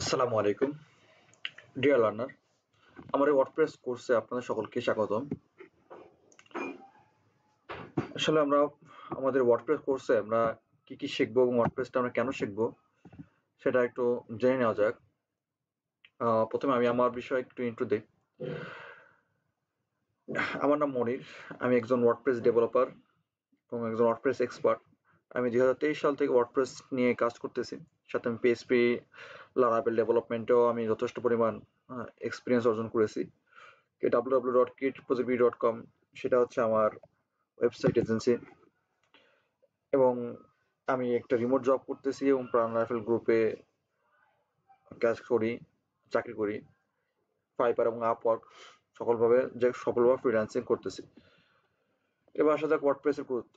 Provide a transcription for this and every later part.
আসসালামু আলাইকুম deer learner. আমার এই ওয়ার্ডপ্রেস কোর্সে আপনাদের সকলকে স্বাগতম। আসলে আমরা আমাদের ওয়ার্ডপ্রেস কোর্সে আমরা কি কি শিখবো এবং ওয়ার্ডপ্রেসটা আমরা কেন শিখবো সেটা একটু জেনে নেওয়া যাক। প্রথমে আমি আমার বিষয়ে একটু ইন্ট্রো দিই। আমার নাম মনির। আমি একজন ওয়ার্ডপ্রেস ডেভেলপার এবং একজন ওয়ার্ডপ্রেস এক্সপার্ট। আমি 2023 সাল থেকে ওয়ার্ডপ্রেস নিয়ে কাজ করতেছি। সাথে আমি পিএইচপি লারাভেল ডেভেলপমেন্টেও আমি যথেষ্ট পরিমাণ এক্সপিরিয়েন্স অর্জন করেছি। www.creativeprojectbee.com সেটা হচ্ছে আমার ওয়েবসাইট এজেন্সি, এবং আমি একটা রিমোট জব করতেছি এবং প্রাণ রাইফেল গ্রুপে কাজ করি, চাকরি করি। ফাইবার এবং আপওয়ার্ক সফলভাবে ফ্রিল্যান্সিং করতেছি। এবার আসা যাক ওয়ার্ডপ্রেসের গুরুত্ব।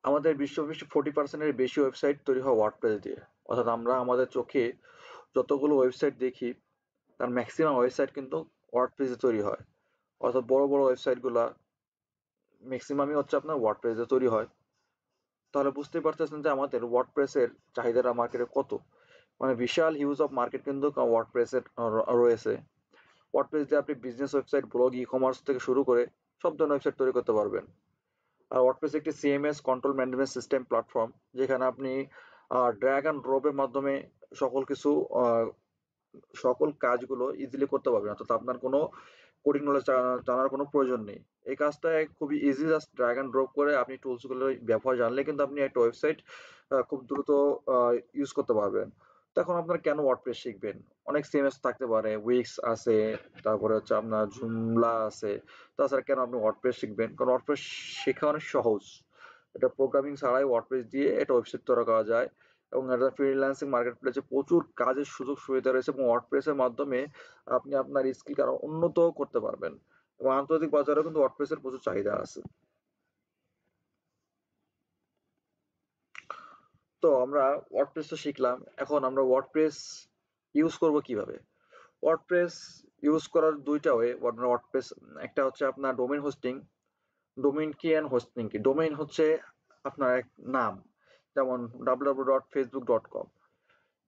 আমাদের বিশ্ব 40% এর বেশি ওয়েবসাইট তৈরি হয় ওয়ার্ডপ্রেস দিয়ে। অর্থাৎ আমরা আমাদের চোখে যতগুলো ওয়েবসাইট দেখি তার ম্যাক্সিমাম ওয়েবসাইট কিন্তু ওয়ার্ডপ্রেসে তৈরি হয়। অর্থাৎ বড় বড় ওয়েবসাইটগুলা ম্যাক্সিমামই হচ্ছে আপনার ওয়ার্ডপ্রেসে তৈরি হয়। তাহলে বুঝতেই পারতেছেন যে আমাদের ওয়ার্ডপ্রেসের চাহিদাটা মার্কেটে কত। মানে বিশাল হিউজ অফ মার্কেট কিন্তু ওয়ার্ডপ্রেসের রয়েছে। ওয়ার্ডপ্রেস দিয়ে আপনি business website, blog, e commerce থেকে শুরু করে সব ধরনের ওয়েবসাইট তৈরি করতে পারবেন। আর ওয়ার্ডপ্রেস একটি CMS control management system platform, যেখানে আপনি ড্র্যাগ অ্যান্ড ড্রপের মাধ্যমে সকল কিছু সকল কাজগুলো ইজিলি করতে পারবেন। অর্থাৎ আপনার কোনো কোডিং নলেজ জানার কোনো প্রয়োজন নেই। এই কাজটা খুবই easy, just drag and drop করে আপনি টুলসগুলোর ব্যবহার জানলে কিন্তু আপনি একটা ওয়েবসাইট খুব দ্রুত ইউজ করতে পারবেন। তো এখন আপনারা কেন ওয়ার্ডপ্রেস শিখবেন? অনেক সিএমএস থাকতে পারে, উইক্স আছে, তারপরে হচ্ছে আপনার জুমলা আছে। তাছাড়া কেন আপনি ওয়ার্ডপ্রেস শিখবেন? কারণ ওয়ার্ডপ্রেস শেখা অনেক সহজ। এটা প্রোগ্রামিং ছাড়াই ওয়ার্ডপ্রেস দিয়ে এটা ওয়েবসাইট তৈরি করা যায়, এবং এটা ফ্রিল্যান্সিং মার্কেট প্লেসে প্রচুর কাজের সুযোগ সুবিধা রয়েছে, এবং ওয়ার্ডপ্রেসের মাধ্যমে আপনি আপনার স্কিলকে আরো উন্নত করতে পারবেন, এবং আন্তর্জাতিক বাজারেও কিন্তু ওয়ার্ডপ্রেসের প্রচুর চাহিদা আছে। তো আমরা ওয়ার্ডপ্রেস তো শিখলাম, এখন আমরা ওয়ার্ডপ্রেস ইউজ করব কিভাবে? ওয়ার্ডপ্রেস ইউজ করার দুইটা ওয়ে ওয়ার্ডপ্রেস। একটা হচ্ছে আপনার ডোমেইন হোস্টিং। ডোমেইন কি এন্ড হোস্টিং কি? ডোমেইন হচ্ছে আপনার এক নাম, যেমন www.facebook.com,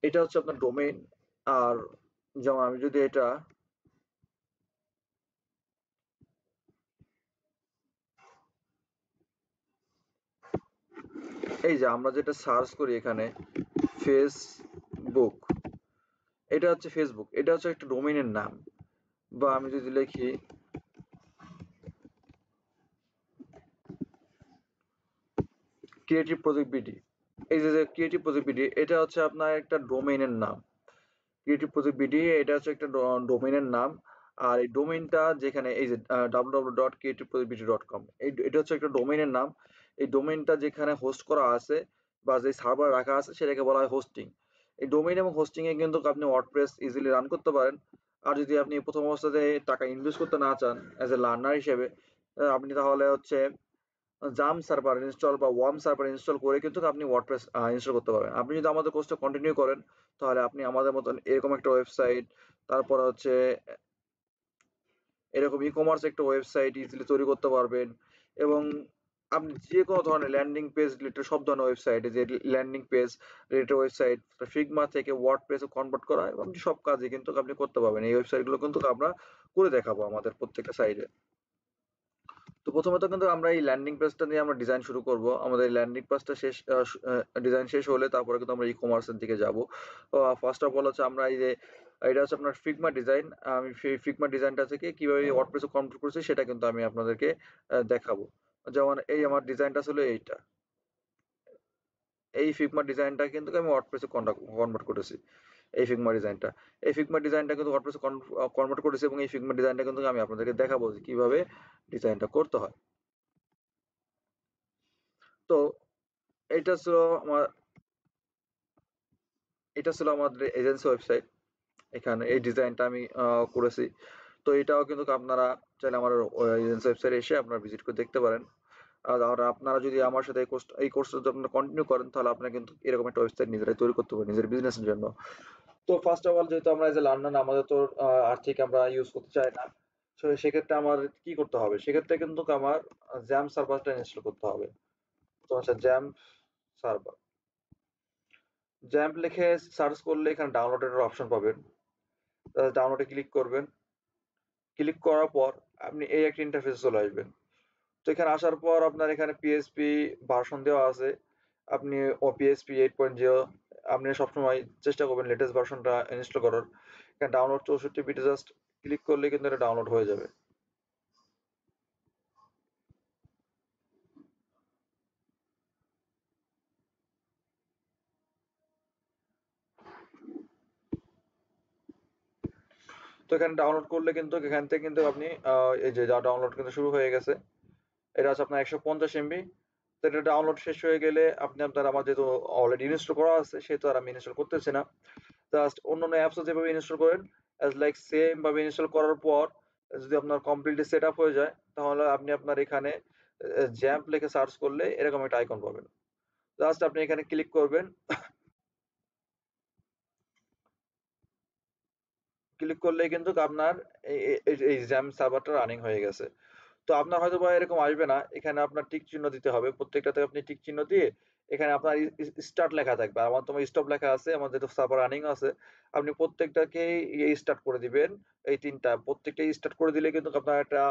এটা হচ্ছে আপনার ডোমেইন। আর যেমন আমি যদি এটা এই যে আমরা যেটা সার্চ করি এখানে ফেসবুক, এটা হচ্ছে ফেসবুক, এটা হচ্ছে একটা ডোমেইনের নাম। বা আমি যদি লিখি ক্রিয়েটিভ প্রজেক্ট বিডি, এই যে ক্রিয়েটিভ প্রজেক্ট বিডি, এটা হচ্ছে আপনার একটা ডোমেইনের নাম। ক্রিয়েটিভ প্রজেক্ট বিডি এটা হচ্ছে একটা ডোমেইনের নাম। আর এই ডোমেইনটা যেখানে এই যে www.creativeprojectbd.com, এটা হচ্ছে একটা ডোমেইনের নাম। এই ডোমেইনটা যেখানে হোস্ট করা আছে বা যে সার্ভার রাখা আছে সেটাকে বলা হয় হোস্টিং। এই ডোমেইন এবং হোস্টিং এ কিন্তু আপনি ওয়ার্ডপ্রেস ইজিলি রান করতে পারেন। আর যদি আপনি প্রথম অবস্থাতে টাকা ইনভেস্ট করতে না চান অ্যাজ এ লার্নার হিসেবে, আপনি তাহলে হচ্ছে জাম সার্ভার ইনস্টল বা ওয়ার্ম সার্ভার ইনস্টল করে কিন্তু আপনি ওয়ার্ডপ্রেস ইনস্টল করতে পারবেন। আপনি যদি আমাদের কোর্সটা কন্টিনিউ করেন তাহলে আপনি আমাদের মতন এরকম একটা ওয়েবসাইট, তারপর হচ্ছে এরকম ই কমার্স একটা ওয়েবসাইট ইজিলি তৈরি করতে পারবেন। এবং আপনি যে কোনো ধরনের ল্যান্ডিং পেজ রিলেটেড সব ধরনের ওয়েবসাইট, যে landing page related website Figma থেকে ওয়ার্ডপ্রেসে কনভার্ট করা, এবং সব কাজই কিন্তু আপনি করতে পারবেন। এই ওয়েবসাইটগুলো কিন্তু আমরা করে দেখাবো আমাদের প্রত্যেকটা সাইডে। তো প্রথমত কিন্তু আমরা এই ল্যান্ডিং পেজটা নিয়ে আমরা ডিজাইন শুরু করব। আমাদের ল্যান্ডিং পেজটা শেষ ডিজাইন শেষ হলে তারপরে কিন্তু আমরা ই কমার্সের দিকে যাব। ফার্স্ট অফ অল হচ্ছে আমরা এই যে এটা হচ্ছে আপনার ফিগমা ডিজাইন। আমি ফিগমা ডিজাইনটা থেকে কিভাবে ওয়ার্ডপ্রেসে কনভার্ট করছি সেটা কিন্তু আমি আপনাদেরকে দেখাবো। যেমন এই আমার ডিজাইনটা ছিল এইটা। এই ফিগমা ডিজাইনটা কিন্তু আমি ওয়ার্ডপ্রেসে কনভার্ট করেছি। এই ফিগমা ডিজাইনটা কিন্তু ওয়ার্ডপ্রেসে কনভার্ট করেছি, এবং এই ফিগমা ডিজাইনটা কিন্তু আমি আপনাদেরকে দেখাবো যে কিভাবে ডিজাইনটা করতে হয়। তো এটা ছিল আমার এটা ছিল আমাদের এজেন্সি ওয়েবসাইট। এখানে এই ডিজাইনটা আমি করেছি। তো এটাও কিন্তু আপনারা চাইলে আমার এজেন্সি ওয়েবসাইটে এসে আপনারা ভিজিট করে দেখতে পারেন। আর আপনারা যদি আমার সাথে এই কোর্সটা যদি আপনারা কন্টিনিউ করেন তাহলে আপনারা কিন্তু এরকম একটা ওয়েবসাইট নিজেরাই তৈরি করতে পারেন নিজের বিজনেসের জন্য। তো ফার্স্ট অফ অল যেহেতু আমরা এজ এ লার্নার, আমাদের তো আর্থিক আমরা ইউজ করতে চাই না। তো সেক্ষেত্রে আমাদের কি করতে হবে? সেক্ষেত্রে কিন্তু আমার জ্যাম সার্ভারটা ইনস্টল করতে হবে। তো আচ্ছা, জ্যাম সার্ভার জ্যাম্প লিখে সার্চ করলে এখানে ডাউনলোডের অপশন পাবেন। ডাউনলোডে ক্লিক করবেন। ক্লিক করার পর আপনি এই একটা ইন্টারফেস চলে আসবেন। তো এখানে আসার পর আপনার এখানে পিএসপি ভার্সন দেওয়া আছে। আপনি পিএসপি 8.0 আপনি সবসময় চেষ্টা করবেন লেটেস্ট ভার্সনটা ইনস্টল করার। এখানে ডাউনলোড 64 বিটে জাস্ট ক্লিক করলে কিন্তু এটা ডাউনলোড হয়ে যাবে। তো এখানে ডাউনলোড করলে কিন্তু এখান থেকে কিন্তু আপনি এই যে যা ডাউনলোড কিন্তু শুরু হয়ে গেছে। এটা হচ্ছে আপনার 150 এমবি। তো এটা ডাউনলোড শেষ হয়ে গেলে আপনি আপনার আমার যেহেতু অলরেডি ইনস্টল করা আছে সেহেতু আর আমি ইনস্টল করতেছি না। জাস্ট অন্যান্য অ্যাপসও যেভাবে ইনস্টল করেন অ্যাজ লাইক সেম ভাবে ইনস্টল করার পর যদি আপনার কমপ্লিটলি সেট আপ হয়ে যায় তাহলে আপনি আপনার এখানে জ্যাম্প লিখে সার্চ করলে এরকম একটা আইকন পাবেন। জাস্ট আপনি এখানে ক্লিক করবেন। ক্লিক করলেই কিন্তু আপনার এই জ্যাম্প সার্ভারটা রানিং হয়ে গেছে। তো আপনার হয়তো বা এরকম আসবে না, এখানে আপনার টিক চিহ্ন দিতে হবে, প্রত্যেকটাতে আপনি টিক চিহ্ন দিয়ে এখানে আপনার স্টার্ট লেখা থাকবে। আমার তোমার স্টপ লেখা আছে, আমার যেহেতু সার্ভার রানিং আছে আপনি প্রত্যেকটাকেই স্টার্ট করে দিবেন। এই তিনটা প্রত্যেকটা স্টার্ট করে দিলে কিন্তু আপনার একটা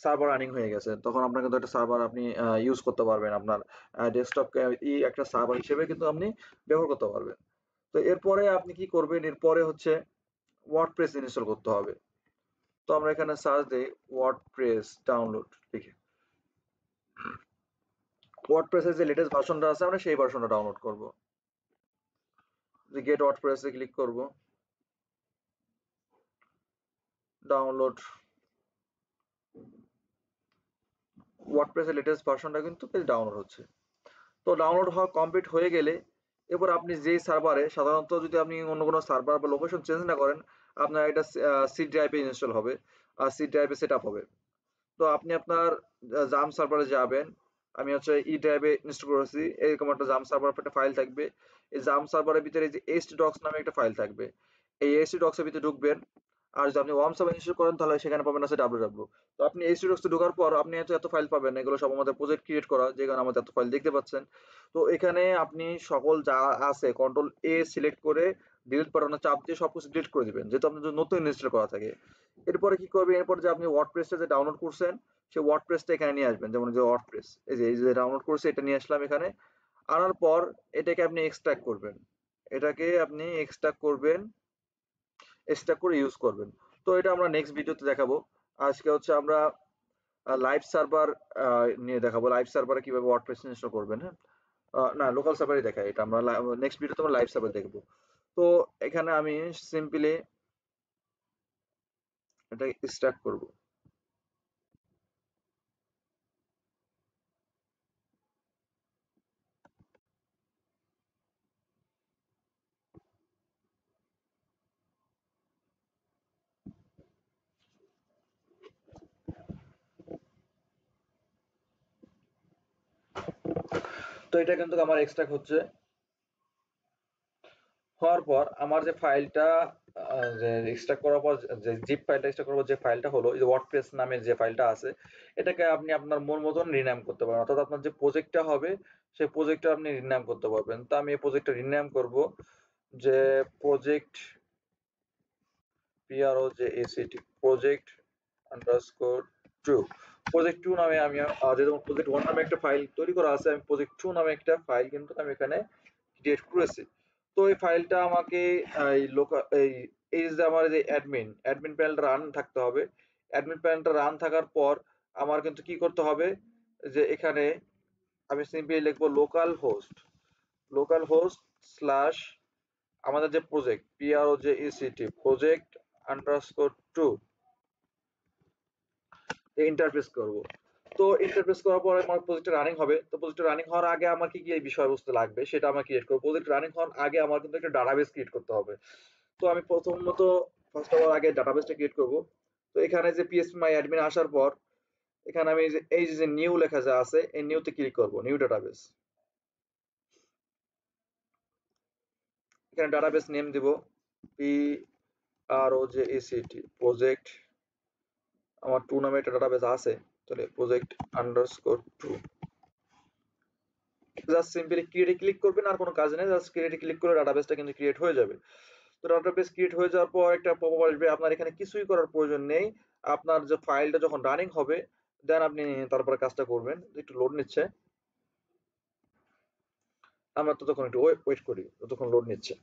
সার্ভার রানিং হয়ে গেছে, তখন আপনার কিন্তু একটা সার্ভার আপনি ইউজ করতে পারবেন, আপনার ডেস্কটপ একটা সার্ভার হিসেবে কিন্তু আপনি ব্যবহার করতে পারবেন। তো এরপরে আপনি কি করবেন, এরপরে হচ্ছে ওয়ার্ডপ্রেস ইনস্টল করতে হবে। তো আমরা এখানে সার্চ দিই ওয়ার্ডপ্রেস ডাউনলোড লিখে। ওয়ার্ডপ্রেসের যে লেটেস্ট ভার্সনটা আছে আমরা সেই ভার্সনটা ডাউনলোড করব। যে গেট ওয়ার্ডপ্রেসে ক্লিক করব, ডাউনলোড ওয়ার্ডপ্রেসের লেটেস্ট ভার্সনটা কিন্তু ডাউনলোড হচ্ছে। তো ডাউনলোড হওয়া কমপ্লিট হয়ে গেলে এবার আপনি যেই সার্ভারে সাধারণত যদি আপনি অন্য কোনো সার্ভার বা লোকেশন চেঞ্জ না করেন আপনার এটা সি ড্রাইভে ইনস্টল হবে আর সি ড্রাইভে সেট আপ হবে। তো আপনি আপনার জাম সার্ভারে যাবেন। আমি হচ্ছে ই ড্রাইভে ইনস্টল করেছি, এরকম একটা জাম সার্ভার একটা ফাইল থাকবে। এই জাম সার্ভারের ভিতরে যে এইচটি ডক্স নামে একটা ফাইল থাকবে, এই এইচটি ডক্স এর ভিতরে ঢুকবেন। আর যদি আপনি ওয়ার্ম সার্ভার ইনস্টল করেন তাহলে সেখানে পাবেন আছে www। তো আপনি এইচটি ডক্স ঢোকার পর আপনি হয়তো এত ফাইল পাবেন, এগুলো সব আমাদের প্রজেক্ট ক্রিয়েট করা, যেখানে আমাদের এত ফাইল দেখতে পাচ্ছেন। তো এখানে আপনি সকল যা আছে কন্ট্রোল এ সিলেক্ট করে ডিলিট বাটনে চাপ দিয়ে সবকিছু ডিলিট করে দিবেন, যেহেতু আপনার যদি নতুন ইনস্টল করা থাকে। এরপরে কি করবেন, এরপর যে আপনি ওয়ার্ডপ্রেসটা যে ডাউনলোড করছেন সেই ওয়ার্ডপ্রেসটা এখানে নিয়ে আসবেন। যেমন যে ওয়ার্ডপ্রেস এই যে ডাউনলোড করছে এটা নিয়ে আসলাম এখানে। আনার পর এটাকে আপনি এক্সট্রাক্ট করবেন, এটাকে আপনি এক্সট্রাক্ট করবেন, এক্সট্রাক্ট করে ইউজ করবেন। তো এটা আমরা নেক্সট ভিডিওতে দেখাবো। আজকে হচ্ছে আমরা লাইভ সার্ভার নিয়ে দেখাবো, লাইভ সার্ভারে কিভাবে ওয়ার্ডপ্রেস ইনস্টল করবেন। হ্যাঁ, না লোকাল সার্ভারই দেখাই, এটা আমরা নেক্সট ভিডিওতে আমরা লাইভ সার্ভার দেখবো। তো এখানে আমি সিম্পলি এটা স্টার্ট করব। তো এটা কিন্তু আমার এক্সট্রাক্ট হচ্ছে, হওয়ার পর আমার যে ফাইলটা যে এক্সট্রাক্ট করার পর যে জিপ ফাইলটা এক্সট্রাক্ট করার পর যে ফাইলটা হলো, এই যে ওয়ার্ডপ্রেস নামের যে ফাইলটা আছে, এটাকে আপনি আপনার মন মতন রিনাম করতে পারেন, অর্থাৎ আপনার যে প্রজেক্টটা হবে সেই প্রজেক্টটা আপনি রিনাম করতে পারবেন। তো আমি এই প্রজেক্টটা রিনাম করব যে project PROJECT project underscore 2। Project 2 নামে আমি যেহেতু প্রজেক্ট 1 নামে একটা ফাইল তৈরি করা আছে, আমি প্রজেক্ট 2 নামে একটা ফাইল কিন্তু আমি এখানে ক্রিয়েট করেছি। তো এই ফাইলটা আমাকে এই লোকাল এই যে আমার যে অ্যাডমিন প্যানেলটা রান থাকতে হবে। অ্যাডমিন প্যানেলটা রান থাকার পর আমার কিন্তু কি করতে হবে, যে এখানে আমি সিম্পলি লিখবো লোকাল হোস্ট স্ল্যাশ আমাদের যে project PROJECT project underscore 2 interface করব। তো ইন্টারফেস করার পরে আমার প্রজেক্টটা রানিং হবে। তো প্রজেক্টটা রানিং হওয়ার আগে আমার কি এই বিষয়বস্তু লাগবে সেটা আমার ক্রিয়েট করব। প্রজেক্ট রানিং হওয়ার আগে আমার কিন্তু একটা ডাটাবেস ক্রিয়েট করতে হবে। তো আমি প্রথমত ফার্স্ট অফ অল আগে ডাটাবেসটা ক্রিয়েট করব। তো এখানে যে পিএসপি মাই অ্যাডমিন আসার পর এখানে আমি এই যে নিউ লেখা যা আছে এই নিউতে ক্লিক করব, নিউ ডাটাবেস। এখানে ডাটাবেস নেম দিব PROJECT প্রজেক্ট, আমার 2 নামে একটা ডাটাবেস আছে, তাহলে প্রজেক্ট আন্ডারস্কোর 2। জাস্ট সিম্পলি ক্রিয়েটে ক্লিক করবেন, আর কোনো কাজ নেই, জাস্ট ক্রিয়েটে ক্লিক করে ডাটাবেসটা কিন্তু ক্রিয়েট হয়ে যাবে। তো ডাটাবেস ক্রিয়েট হয়ে যাওয়ার পর একটা পপআপ আসবে, আপনার এখানে কিছুই করার প্রয়োজন নেই। আপনার যে ফাইলটা যখন রানিং হবে দেন আপনি তারপরে কাজটা করবেন। একটু লোড নিচ্ছে, আমরা ততক্ষণ একটু ওয়েট করি যতক্ষণ লোড নিচ্ছে।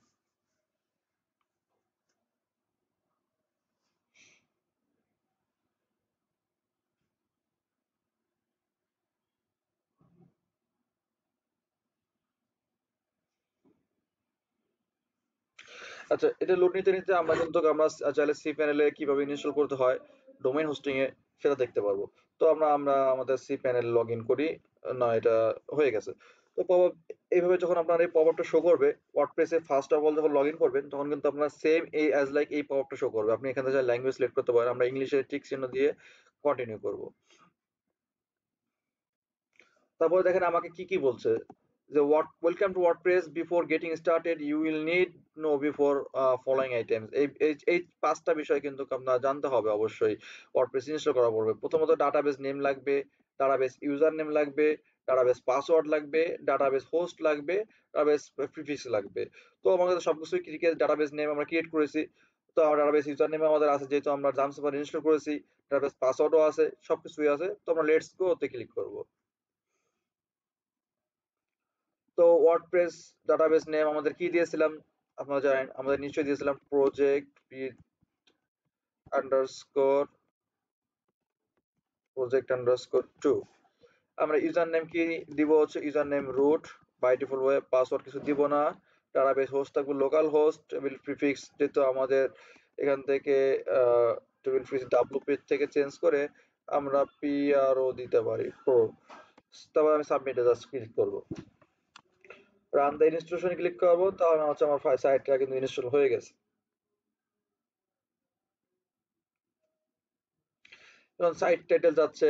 আচ্ছা, এটা লোড নিতে নিতে আমরা চাইলে সি প্যানেলে কিভাবে ইনস্টল করতে হয় ডোমেইন হোস্টিং এ সেটা দেখতে পারবো। তো আমরা আমাদের সি প্যানেল লগ ইন করি। না, এটা হয়ে গেছে। তো পপআপ এইভাবে যখন আপনার এই পপআপটা শো করবে ওয়ার্ডপ্রেসে, ফার্স্ট অফ অল যখন লগ ইন করবেন তখন কিন্তু আপনার সেম এই অ্যাজ লাইক এই পপআপটা শো করবে। আপনি এখান থেকে ল্যাঙ্গুয়েজ সিলেক্ট করতে পারেন, আমরা ইংলিশে টিক চিহ্ন দিয়ে কন্টিনিউ করব। তারপরে দেখেন আমাকে কি কি বলছে, যে welcome to WordPress, before getting started you will need know before following items. এই পাঁচটা বিষয় কিন্তু আপনার জানতে হবে অবশ্যই ওয়ার্ডপ্রেস ইনস্টল করার পূর্বে। প্রথমত ডাটাবেস নেম লাগবে, ডাটাবেস ইউজার নেম লাগবে, ডাটাবেস পাসওয়ার্ড লাগবে, ডাটাবেস হোস্ট লাগবে, ডাটাবেস প্রিফিক্স লাগবে। তো আমাদের সবকিছুই ডাটাবেস নেম আমরা ক্রিয়েট করেছি। তো আমার ডাটাবেস ইউজার নেম আমাদের আছে, যেহেতু আমরা জামসাপার ইনস্টল করেছি, ডাটাবেস পাসওয়ার্ডও আছে, সবকিছুই আছে। তো আমরা লেটস গো তে ক্লিক করব। তো ওয়ার্ডপ্রেস ডাটাবেস নেম আমাদের কি দিয়েছিলাম আপনারা জানেন, আমাদের নিশ্চয়ই দিয়েছিলাম আন্ডারস্কোর project_2। আমরা ইউজার নেম কি দিব, হচ্ছে user name root, by default way, password কিছু দিব না। ডাটাবেস হোস্ট থাকবে লোকাল হোস্ট, টেবিল প্রিফিক্স যেহেতু আমাদের এখান থেকে টেবিল প্রিফিক্স ডাব্লুপি থেকে চেঞ্জ করে আমরা পিআরও দিতে পারি প্রো। তারপর আমি সাবমিটে জাস্ট ক্লিক করব, রান দ্য ইনস্টলেশন ক্লিক করবো, তাহলে হচ্ছে আমার সাইটটা কিন্তু ইনস্টল হয়ে গেছে। যখন সাইট টাইটেল যাচ্ছে,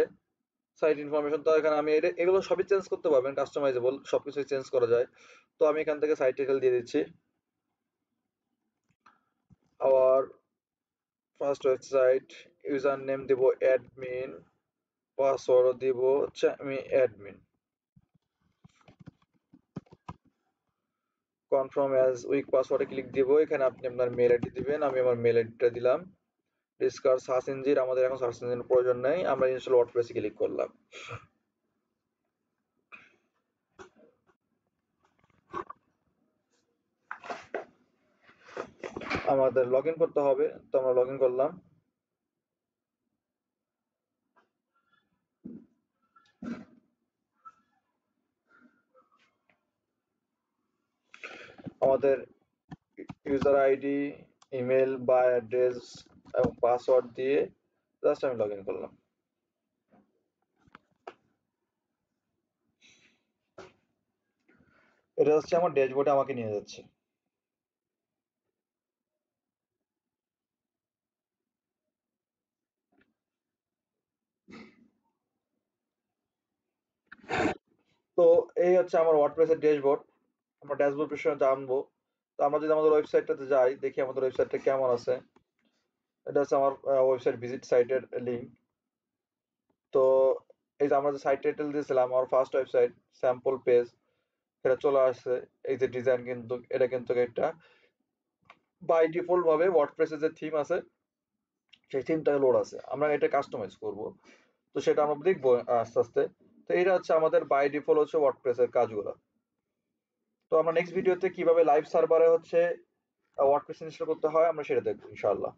সাইট ইনফরমেশন, তো এখানে আমি এগুলো সবই চেঞ্জ করতে পারবেন, কাস্টমাইজেবল, সবকিছুই চেঞ্জ করা যায়। তো আমি এখান থেকে সাইট টাইটেল দিয়ে দিচ্ছি our first website, user name দিব অ্যাডমিন, পাসওয়ার্ড দিব হচ্ছে আমি অ্যাডমিন, কনফার্ম অ্যাজ উইক পাসওয়ার্ডে ক্লিক দিব। এখানে আপনি আপনার মেল আইডি দিবেন, আমি আমার মেল আইডিটা দিলাম। ডিসকার সার্চ ইঞ্জিন, আমাদের এখন সার্চ ইঞ্জিনের প্রয়োজন নেই, আমরা ইনস্টল ওয়ার্ডপ্রেসে ক্লিক করলাম। আমাদের লগ ইন করতে হবে, তো আমরা লগ ইন করলাম। আমাদের ইউজার আইডি, ইমেল বা অ্যাড্রেস এবং পাসওয়ার্ড দিয়ে জাস্ট আমি লগ ইন করলাম। এটা হচ্ছে আমার ড্যাশবোর্ডে আমাকে নিয়ে যাচ্ছে। তো এই হচ্ছে আমার ওয়ার্ডপ্রেসের ড্যাশবোর্ড। আমরা ড্যাশবোর্ড বিষয়ে জানবো। তো আমরা যদি আমাদের ওয়েবসাইটটাতে যাই, দেখি আমাদের ওয়েবসাইটটা কেমন আছে। এটা হচ্ছে আমার ওয়েবসাইট ভিজিট সাইটের লিঙ্ক। তো এই যে আমরা যে সাইট টাইটেল দিয়েছিলাম, আমার ফার্স্ট ওয়েবসাইট স্যাম্পল পেজ, এটা চলে আসছে। এই যে ডিজাইন, কিন্তু এটা কিন্তু একটা বাই ডিফল্ট ভাবে ওয়ার্ডপ্রেসের যে থিম আছে সেই থিমটা লোড আছে, আমরা এটা কাস্টমাইজ করব। তো সেটা আমরা দেখবো আস্তে আস্তে। তো এটা হচ্ছে আমাদের বাই ডিফল্ট হচ্ছে ওয়ার্ডপ্রেসের কাজগুলো। তো আমরা নেক্সট ভিডিওতে কিভাবে লাইভ সার্ভারে হচ্ছে ওয়ার্ডপ্রেস ইনস্টল করতে হয় আমরা সেটা দেখবো ইনশাআল্লাহ।